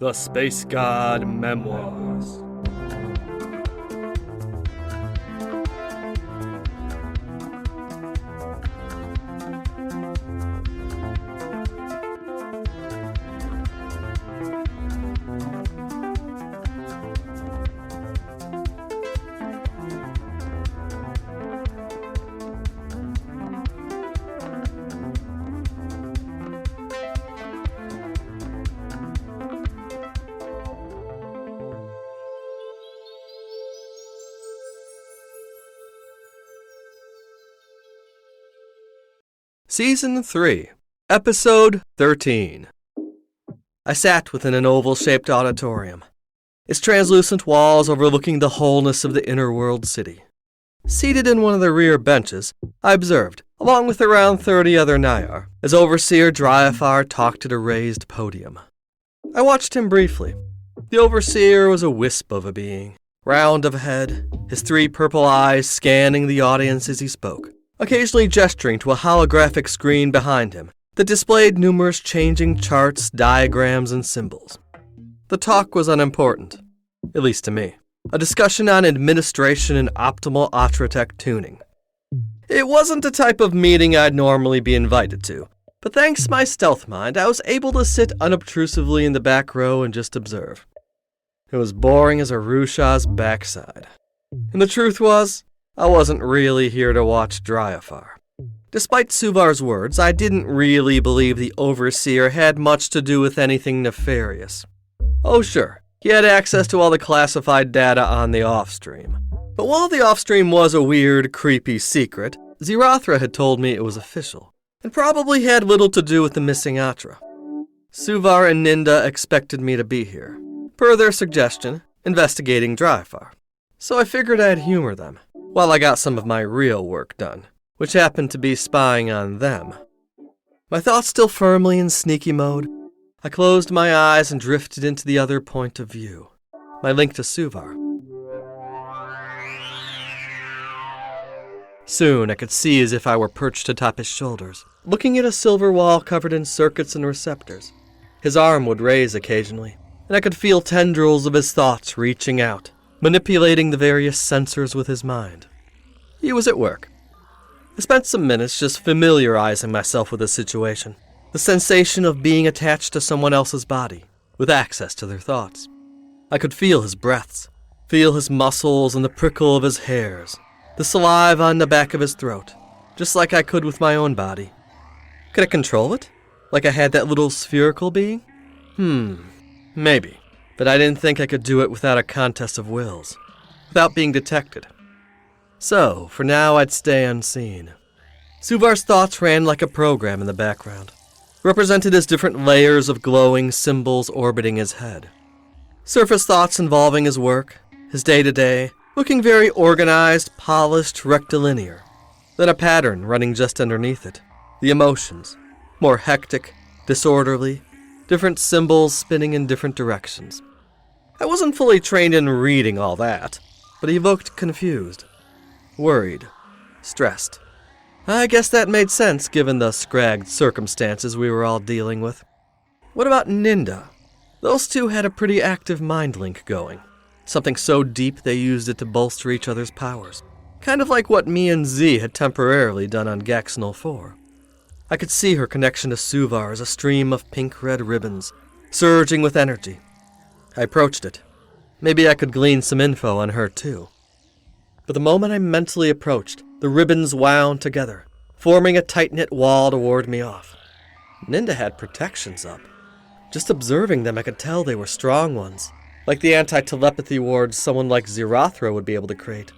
The Space God Memoirs. Season 3, Episode 13. I sat within an oval-shaped auditorium, its translucent walls overlooking the wholeness of the inner world city. Seated in one of the rear benches, I observed, along with around 30 other Nayar, as Overseer Dryafar talked at a raised podium. I watched him briefly. The Overseer was a wisp of a being, round of head, his 3 purple eyes scanning the audience as he spoke, occasionally gesturing to a holographic screen behind him that displayed numerous changing charts, diagrams, and symbols. The talk was unimportant, at least to me. A discussion on administration and optimal Atratech tuning. It wasn't the type of meeting I'd normally be invited to, but thanks to my stealth mind, I was able to sit unobtrusively in the back row and just observe. It was boring as a Rushah's backside. And the truth was, I wasn't really here to watch Dryafar. Despite Suvar's words, I didn't really believe the Overseer had much to do with anything nefarious. Oh sure, he had access to all the classified data on the off-stream. But while the off-stream was a weird, creepy secret, Zirathra had told me it was official, and probably had little to do with the missing Atra. Suvar and Ninda expected me to be here, per their suggestion, investigating Dryafar. So I figured I'd humor them, while I got some of my real work done, which happened to be spying on them. My thoughts still firmly in sneaky mode, I closed my eyes and drifted into the other point of view, my link to Suvar. Soon I could see as if I were perched atop his shoulders, looking at a silver wall covered in circuits and receptors. His arm would raise occasionally, and I could feel tendrils of his thoughts reaching out, manipulating the various sensors with his mind. He was at work. I spent some minutes just familiarizing myself with the situation, the sensation of being attached to someone else's body, with access to their thoughts. I could feel his breaths, feel his muscles and the prickle of his hairs, the saliva on the back of his throat, just like I could with my own body. Could I control it? Like I had that little spherical being? Maybe. But I didn't think I could do it without a contest of wills, without being detected. So, for now, I'd stay unseen. Suvar's thoughts ran like a program in the background, represented as different layers of glowing symbols orbiting his head. Surface thoughts involving his work, his day-to-day, looking very organized, polished, rectilinear. Then a pattern running just underneath it. The emotions, more hectic, disorderly, different symbols spinning in different directions. I wasn't fully trained in reading all that, but he looked confused, worried, stressed. I guess that made sense given the scragged circumstances we were all dealing with. What about Ninda? Those two had a pretty active mind link going. Something so deep they used it to bolster each other's powers. Kind of like what me and Z had temporarily done on Gaxnal 4. I could see her connection to Suvar as a stream of pink-red ribbons, surging with energy. I approached it. Maybe I could glean some info on her too. But the moment I mentally approached, the ribbons wound together, forming a tight-knit wall to ward me off. Ninda had protections up. Just observing them, I could tell they were strong ones, like the anti-telepathy wards someone like Zirathra would be able to create.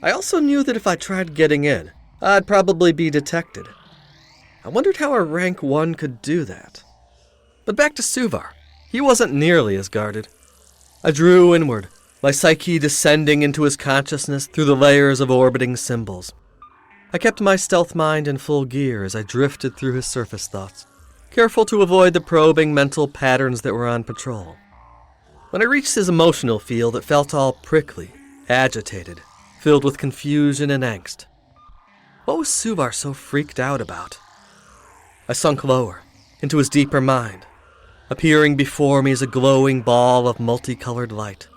I also knew that if I tried getting in, I'd probably be detected. I wondered how a rank 1 could do that. But back to Suvar. He wasn't nearly as guarded. I drew inward, my psyche descending into his consciousness through the layers of orbiting symbols. I kept my stealth mind in full gear as I drifted through his surface thoughts, careful to avoid the probing mental patterns that were on patrol. When I reached his emotional field, it felt all prickly, agitated, filled with confusion and angst. What was Suvar so freaked out about? I sunk lower, into his deeper mind. appearing before me as a glowing ball of multicolored light.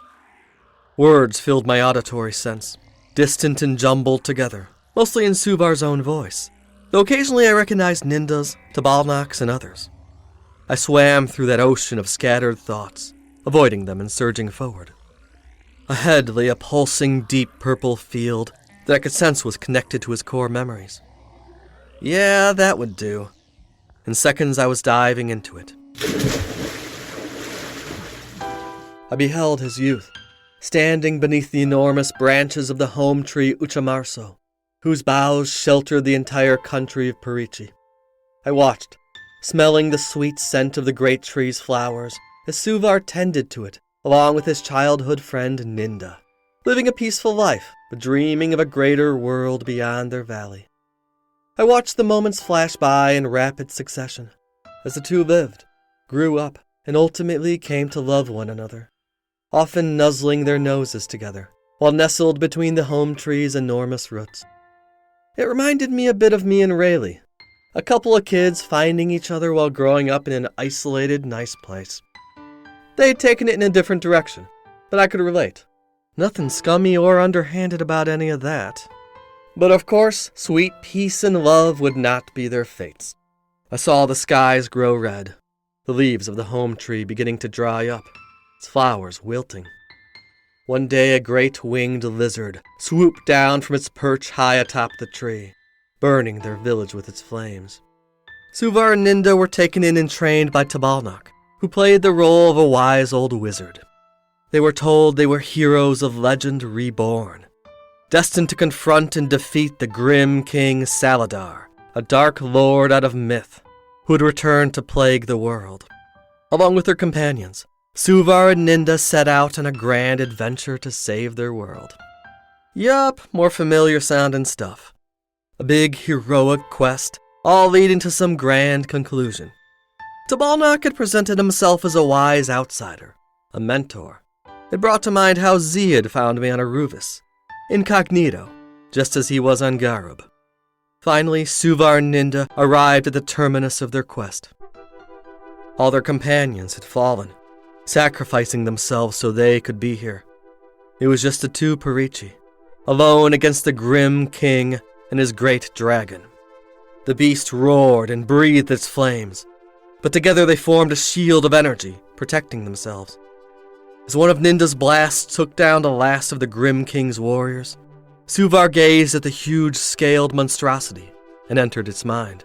Words filled my auditory sense, distant and jumbled together, mostly in Suvar's own voice, though occasionally I recognized Ninda's, Tabalnak's, and others. I swam through that ocean of scattered thoughts, avoiding them and surging forward. Ahead lay a pulsing, deep purple field that I could sense was connected to his core memories. Yeah, that would do. In seconds, I was diving into it. I beheld his youth, standing beneath the enormous branches of the home tree Uchamarso, whose boughs sheltered the entire country of Parichi. I watched, smelling the sweet scent of the great tree's flowers, as Suvar tended to it, along with his childhood friend Ninda, living a peaceful life, but dreaming of a greater world beyond their valley. I watched the moments flash by in rapid succession, as the two lived, grew up, and ultimately came to love one another, often nuzzling their noses together, while nestled between the home tree's enormous roots. It reminded me a bit of me and Rayleigh, a couple of kids finding each other while growing up in an isolated, nice place. They'd taken it in a different direction, but I could relate. Nothing scummy or underhanded about any of that. But of course, sweet peace and love would not be their fates. I saw the skies grow red, the leaves of the home tree beginning to dry up, its flowers wilting. One day a great winged lizard swooped down from its perch high atop the tree, burning their village with its flames. Suvar and Ninda were taken in and trained by Tabalnak, who played the role of a wise old wizard. They were told they were heroes of legend reborn, destined to confront and defeat the grim king Saladar, a dark lord out of myth, who had returned to plague the world. Along with their companions, Suvar and Ninda set out on a grand adventure to save their world. Yup, more familiar sounding stuff. A big heroic quest, all leading to some grand conclusion. Tabalnak had presented himself as a wise outsider, a mentor. It brought to mind how Z had found me on Aruvis, incognito, just as he was on Garub. Finally, Suvar and Ninda arrived at the terminus of their quest. All their companions had fallen, sacrificing themselves so they could be here. It was just the two Parichi, alone against the grim king and his great dragon. The beast roared and breathed its flames, but together they formed a shield of energy, protecting themselves. As one of Ninda's blasts took down the last of the grim king's warriors, Suvar gazed at the huge-scaled monstrosity and entered its mind.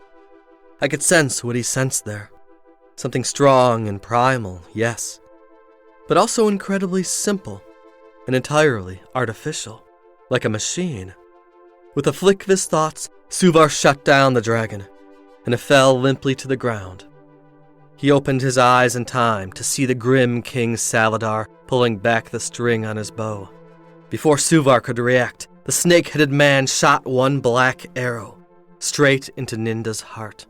I could sense what he sensed there. Something strong and primal, yes, but also incredibly simple and entirely artificial, like a machine. With a flick of his thoughts, Suvar shut down the dragon, and it fell limply to the ground. He opened his eyes in time to see the grim King Saladar pulling back the string on his bow. Before Suvar could react, the snake-headed man shot one black arrow straight into Ninda's heart.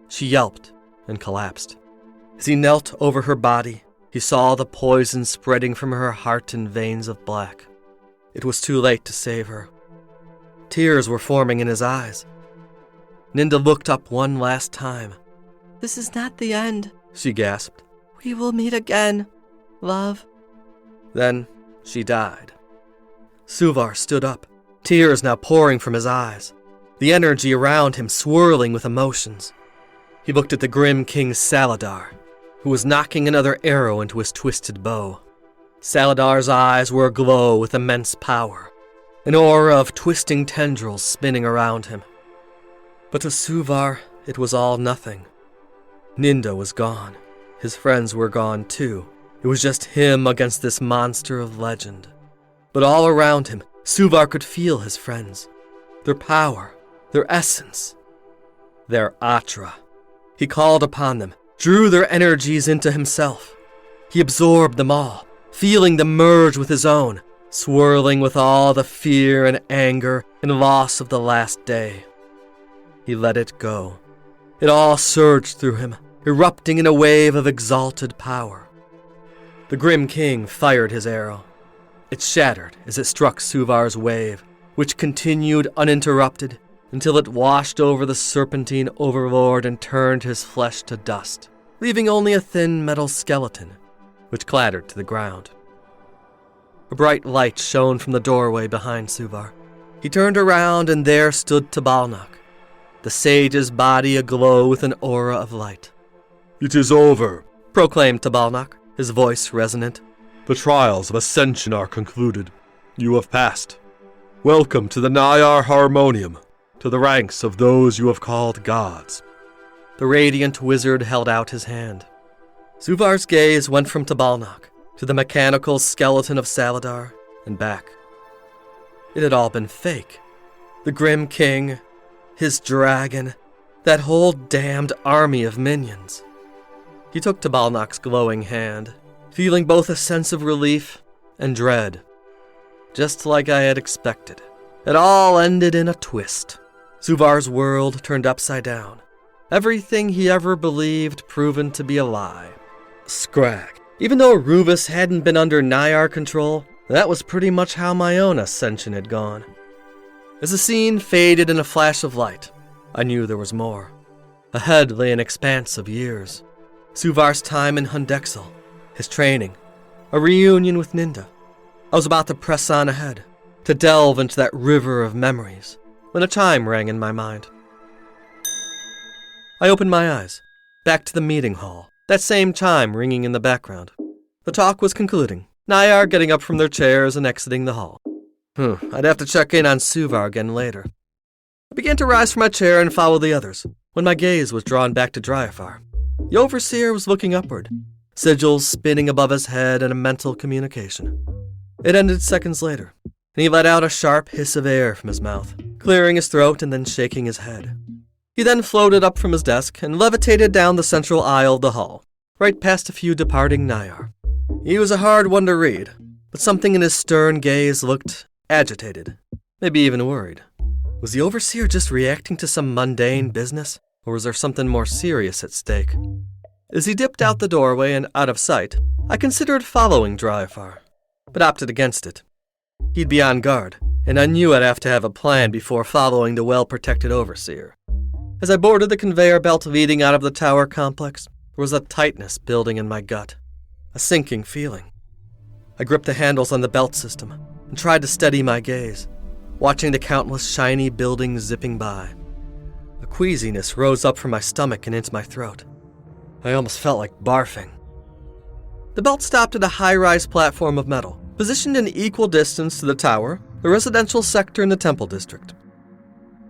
She yelped and collapsed. As he knelt over her body, he saw the poison spreading from her heart in veins of black. It was too late to save her. Tears were forming in his eyes. Ninda looked up one last time. "This is not the end," she gasped. "We will meet again, love." Then she died. Suvar stood up, tears now pouring from his eyes, the energy around him swirling with emotions. He looked at the grim King Saladar, who was knocking another arrow into his twisted bow. Saladar's eyes were aglow with immense power, an aura of twisting tendrils spinning around him. But to Suvar, it was all nothing. Ninda was gone. His friends were gone too. It was just him against this monster of legend. But all around him, Suvar could feel his friends, their power, their essence, their Atra. He called upon them, drew their energies into himself. He absorbed them all, feeling them merge with his own, swirling with all the fear and anger and loss of the last day. He let it go. It all surged through him, erupting in a wave of exalted power. The grim king fired his arrow. It shattered as it struck Suvar's wave, which continued uninterrupted until it washed over the serpentine overlord and turned his flesh to dust. leaving only a thin metal skeleton, which clattered to the ground. A bright light shone from the doorway behind Suvar. He turned around and there stood Tabalnak, the sage's body aglow with an aura of light. "It is over," proclaimed Tabalnak, his voice resonant. "The trials of ascension are concluded. You have passed. Welcome to the Nayar Harmonium, to the ranks of those you have called gods." The radiant wizard held out his hand. Suvar's gaze went from Tabalnak to the mechanical skeleton of Saladar and back. It had all been fake. The Grim King, his dragon, that whole damned army of minions. He took Tabalnak's glowing hand, feeling both a sense of relief and dread. Just like I had expected, it all ended in a twist. Suvar's world turned upside down. Everything he ever believed proven to be a lie. Scrag. Even though Rubus hadn't been under Nayar control, that was pretty much how my own ascension had gone. As the scene faded in a flash of light, I knew there was more. Ahead lay an expanse of years. Suvar's time in Hundexel, his training, a reunion with Ninda. I was about to press on ahead, to delve into that river of memories, when a chime rang in my mind. I opened my eyes, back to the meeting hall, that same chime ringing in the background. The talk was concluding, Nayar getting up from their chairs and exiting the hall. I'd have to check in on Suvar again later. I began to rise from my chair and follow the others, when my gaze was drawn back to Dryafar. The overseer was looking upward, sigils spinning above his head in a mental communication. It ended seconds later, and he let out a sharp hiss of air from his mouth, clearing his throat and then shaking his head. He then floated up from his desk and levitated down the central aisle of the hall, right past a few departing Nayar. He was a hard one to read, but something in his stern gaze looked agitated, maybe even worried. Was the overseer just reacting to some mundane business, or was there something more serious at stake? As he dipped out the doorway and out of sight, I considered following Dryafar, but opted against it. He'd be on guard, and I knew I'd have to have a plan before following the well-protected overseer. As I boarded the conveyor belt leading out of the tower complex, there was a tightness building in my gut, a sinking feeling. I gripped the handles on the belt system and tried to steady my gaze, watching the countless shiny buildings zipping by. A queasiness rose up from my stomach and into my throat. I almost felt like barfing. The belt stopped at a high-rise platform of metal, positioned in equal distance to the tower, the residential sector, and the temple district.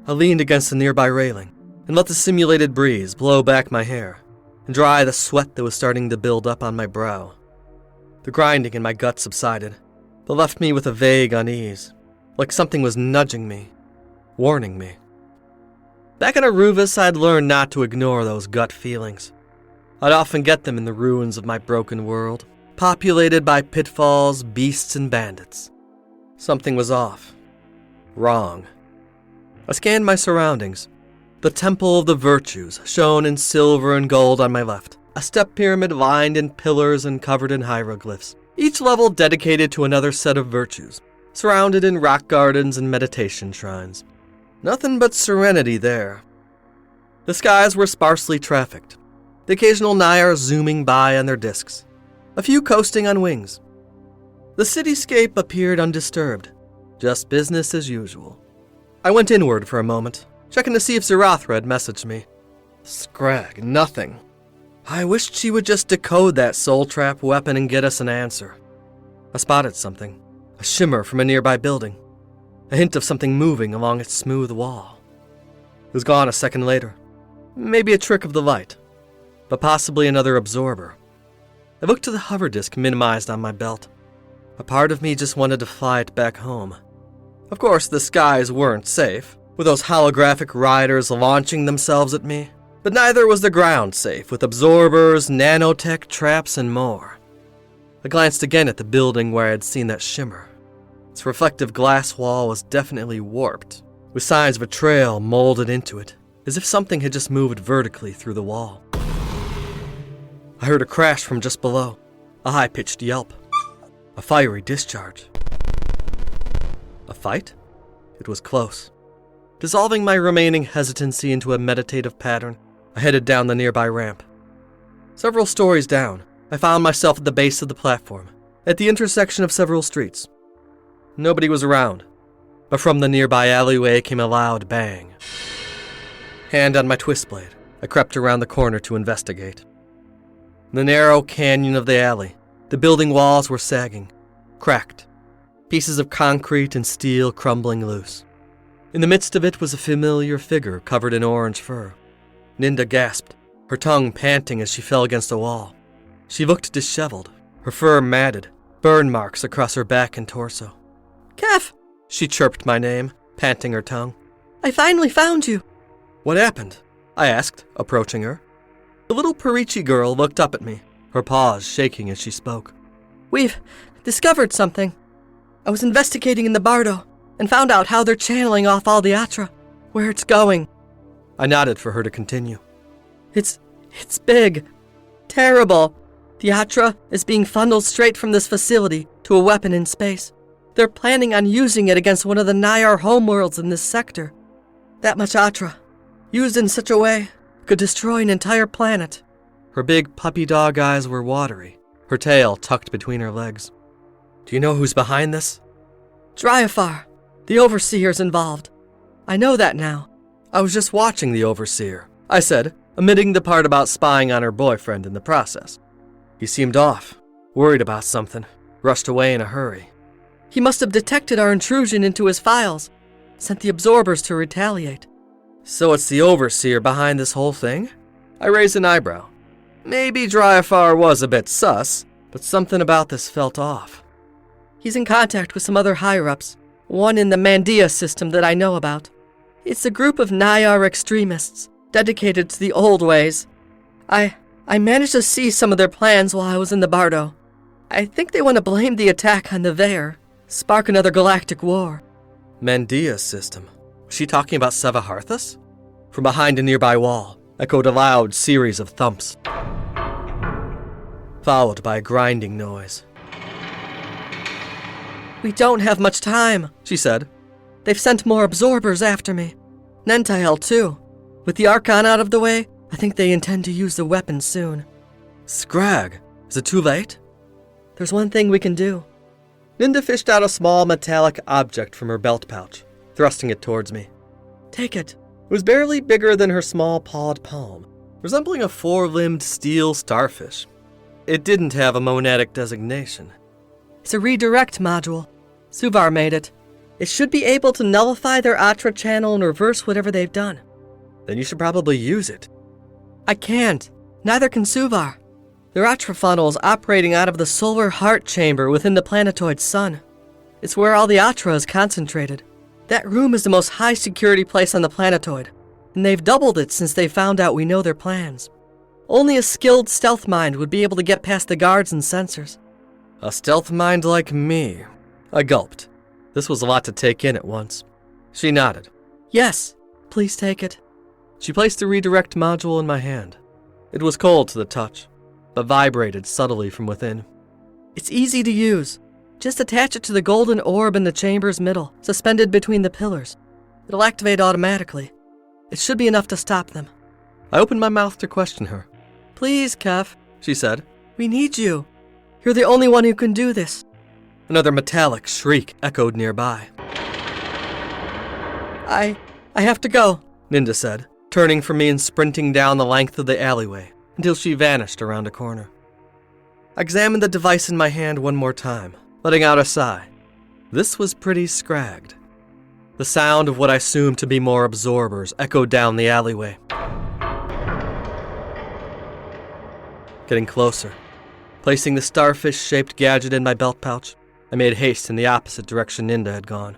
I leaned against the nearby railing and let the simulated breeze blow back my hair and dry the sweat that was starting to build up on my brow. The grinding in my gut subsided, but left me with a vague unease, like something was nudging me, warning me. Back in Aruvis, I'd learned not to ignore those gut feelings. I'd often get them in the ruins of my broken world, populated by pitfalls, beasts, and bandits. Something was off. Wrong. I scanned my surroundings. The Temple of the Virtues shone in silver and gold on my left, a step pyramid lined in pillars and covered in hieroglyphs, each level dedicated to another set of virtues, surrounded in rock gardens and meditation shrines. Nothing but serenity there. The skies were sparsely trafficked, the occasional Nayar zooming by on their discs, a few coasting on wings. The cityscape appeared undisturbed, just business as usual. I went inward for a moment, checking to see if Zerathra had messaged me. Scrag, nothing. I wished she would just decode that soul trap weapon and get us an answer. I spotted something, a shimmer from a nearby building, a hint of something moving along its smooth wall. It was gone a second later. Maybe a trick of the light, but possibly another absorber. I looked to the hover disk minimized on my belt. A part of me just wanted to fly it back home. Of course, the skies weren't safe, with those holographic riders launching themselves at me, but neither was the ground safe, with absorbers, nanotech traps, and more. I glanced again at the building where I had seen that shimmer. Its reflective glass wall was definitely warped, with signs of a trail molded into it, as if something had just moved vertically through the wall. I heard a crash from just below, a high-pitched yelp, a fiery discharge. A fight? It was close. Dissolving my remaining hesitancy into a meditative pattern, I headed down the nearby ramp. Several stories down, I found myself at the base of the platform, at the intersection of several streets. Nobody was around, but from the nearby alleyway came a loud bang. Hand on my twist blade, I crept around the corner to investigate. In the narrow canyon of the alley, the building walls were sagging, cracked, pieces of concrete and steel crumbling loose. In the midst of it was a familiar figure covered in orange fur. Ninda gasped, her tongue panting as she fell against a wall. She looked disheveled, her fur matted, burn marks across her back and torso. "Keph!" She chirped my name, panting her tongue. "I finally found you." "What happened?" I asked, approaching her. The little Perichi girl looked up at me, her paws shaking as she spoke. "We've discovered something. I was investigating in the Bardo and found out how they're channeling off all the Atra, where it's going." I nodded for her to continue. It's big. Terrible. The Atra is being funneled straight from this facility to a weapon in space. They're planning on using it against one of the Nayar homeworlds in this sector. That much Atra, used in such a way, could destroy an entire planet. Her big puppy dog eyes were watery, her tail tucked between her legs. "Do you know who's behind this?" "Dryafar. The Overseer's involved. I know that now." "I was just watching the Overseer," I said, omitting the part about spying on her boyfriend in the process. He seemed off, worried about something, rushed away in a hurry. "He must have detected our intrusion into his files, sent the absorbers to retaliate." "So it's the Overseer behind this whole thing?" I raised an eyebrow. Maybe Dryafar was a bit sus, but something about this felt off. "He's in contact with some other higher-ups, one in the Mandia system that I know about. It's a group of Nayar extremists, dedicated to the old ways. I managed to see some of their plans while I was in the Bardo. I think they want to blame the attack on the Vair, spark another galactic war." Mandia system? Was she talking about Sevaharthas? From behind a nearby wall, echoed a loud series of thumps, followed by a grinding noise. "We don't have much time," she said. "They've sent more absorbers after me. Nentael, too. With the Archon out of the way, I think they intend to use the weapon soon." "Scrag, is it too late?" "There's one thing we can do." Ninda fished out a small metallic object from her belt pouch, thrusting it towards me. "Take it." It was barely bigger than her small pawed palm, resembling a four-limbed steel starfish. It didn't have a monadic designation. "It's a redirect module. Suvar made it. It should be able to nullify their Atra channel and reverse whatever they've done." "Then you should probably use it." "I can't. Neither can Suvar. Their Atra funnel is operating out of the solar heart chamber within the planetoid's sun. It's where all the Atra is concentrated. That room is the most high-security place on the planetoid, and they've doubled it since they found out we know their plans. Only a skilled stealth mind would be able to get past the guards and sensors." "A stealth mind like me?" I gulped. This was a lot to take in at once. She nodded. "Yes, please take it." She placed the redirect module in my hand. It was cold to the touch, but vibrated subtly from within. "It's easy to use. Just attach it to the golden orb in the chamber's middle, suspended between the pillars. It'll activate automatically. It should be enough to stop them." I opened my mouth to question her. "Please, Keph," she said. "We need you. You're the only one who can do this." Another metallic shriek echoed nearby. I have to go," Ninda said, turning from me and sprinting down the length of the alleyway until she vanished around a corner. I examined the device in my hand one more time, letting out a sigh. This was pretty scragged. The sound of what I assumed to be more absorbers echoed down the alleyway. Getting closer. Placing the starfish-shaped gadget in my belt pouch, I made haste in the opposite direction Ninda had gone.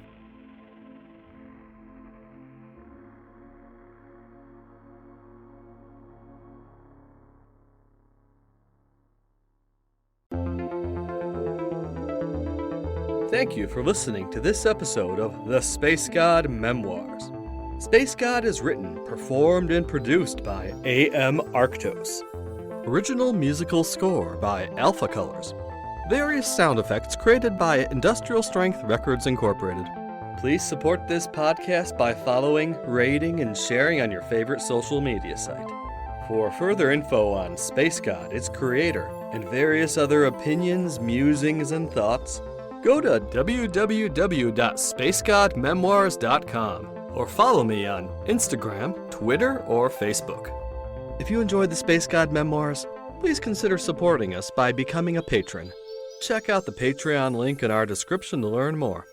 Thank you for listening to this episode of The Space God Memoirs. Space God is written, performed, and produced by A.M. Arctos. Original musical score by Alpha Colors. Various sound effects created by Industrial Strength Records Incorporated. Please support this podcast by following, rating, and sharing on your favorite social media site. For further info on Space God, its creator, and various other opinions, musings, and thoughts, go to www.spacegodmemoirs.com or follow me on Instagram, Twitter, or Facebook. If you enjoyed the Space God Memoirs, please consider supporting us by becoming a patron. Check out the Patreon link in our description to learn more.